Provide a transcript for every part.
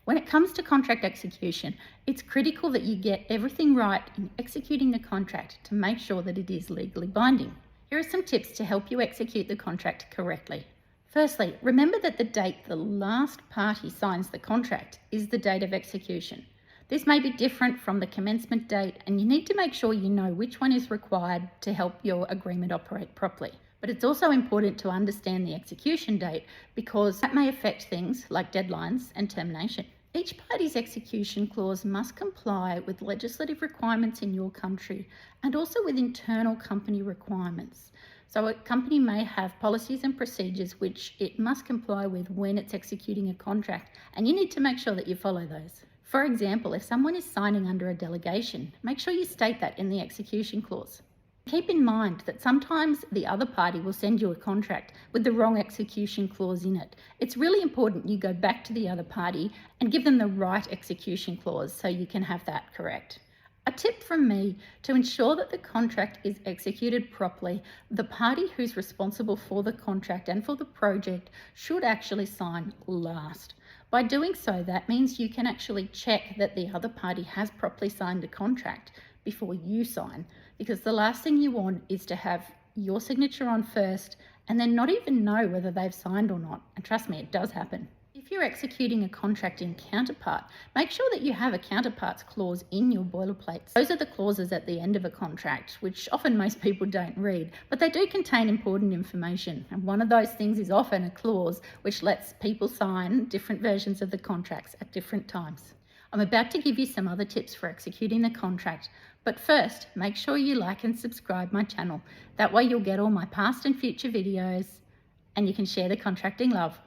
When it comes to contract execution, it's critical that you get everything right in executing the contract to make sure that it is legally binding. Here are some tips to help you execute the contract correctly. Firstly, remember that the date the last party signs the contract is the date of execution. This may be different from the commencement date, and you need to make sure you know which one is required to help your agreement operate properly. But it's also important to understand the execution date because that may affect things like deadlines and termination. Each party's execution clause must comply with legislative requirements in your country and also with internal company requirements. So a company may have policies and procedures which it must comply with when it's executing a contract, and you need to make sure that you follow those. For example, if someone is signing under a delegation, make sure you state that in the execution clause. Keep in mind that sometimes the other party will send you a contract with the wrong execution clause in it. It's really important you go back to the other party and give them the right execution clause so you can have that correct. A tip from me: to ensure that the contract is executed properly, the party who's responsible for the contract and for the project should actually sign last. By doing so, that means you can actually check that the other party has properly signed the contract before you sign, because the last thing you want is to have your signature on first and then not even know whether they've signed or not. And trust me, it does happen. If you're executing a contract in counterpart, make sure that you have a counterparts clause in your boilerplates. Those are the clauses at the end of a contract, which often most people don't read, but they do contain important information. And one of those things is often a clause which lets people sign different versions of the contracts at different times. I'm about to give you some other tips for executing the contract, but first, make sure you like and subscribe my channel. That way you'll get all my past and future videos and you can share the contracting love.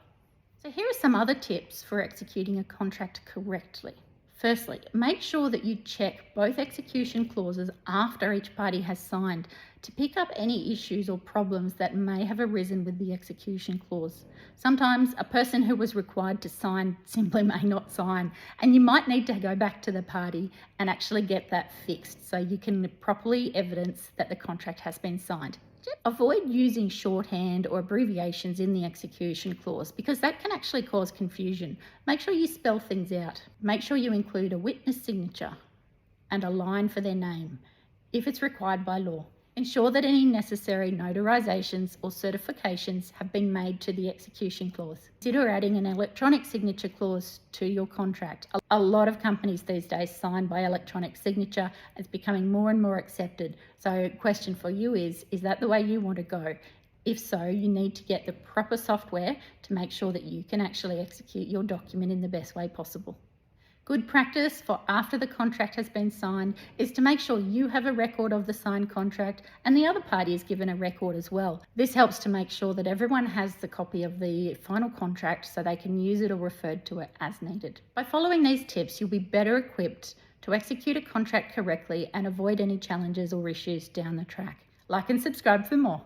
So here are some other tips for executing a contract correctly. Firstly, make sure that you check both execution clauses after each party has signed to pick up any issues or problems that may have arisen with the execution clause. Sometimes a person who was required to sign simply may not sign, and you might need to go back to the party and actually get that fixed so you can properly evidence that the contract has been signed. Avoid using shorthand or abbreviations in the execution clause because that can actually cause confusion. Make sure you spell things out. Make sure you include a witness signature and a line for their name if it's required by law. Ensure that any necessary notarizations or certifications have been made to the execution clause. Consider adding an electronic signature clause to your contract. A lot of companies these days sign by electronic signature. It's becoming more and more accepted. So question for you is that the way you want to go? If so, you need to get the proper software to make sure that you can actually execute your document in the best way possible. Good practice for after the contract has been signed is to make sure you have a record of the signed contract and the other party is given a record as well. This helps to make sure that everyone has the copy of the final contract so they can use it or refer to it as needed. By following these tips, you'll be better equipped to execute a contract correctly and avoid any challenges or issues down the track. Like and subscribe for more.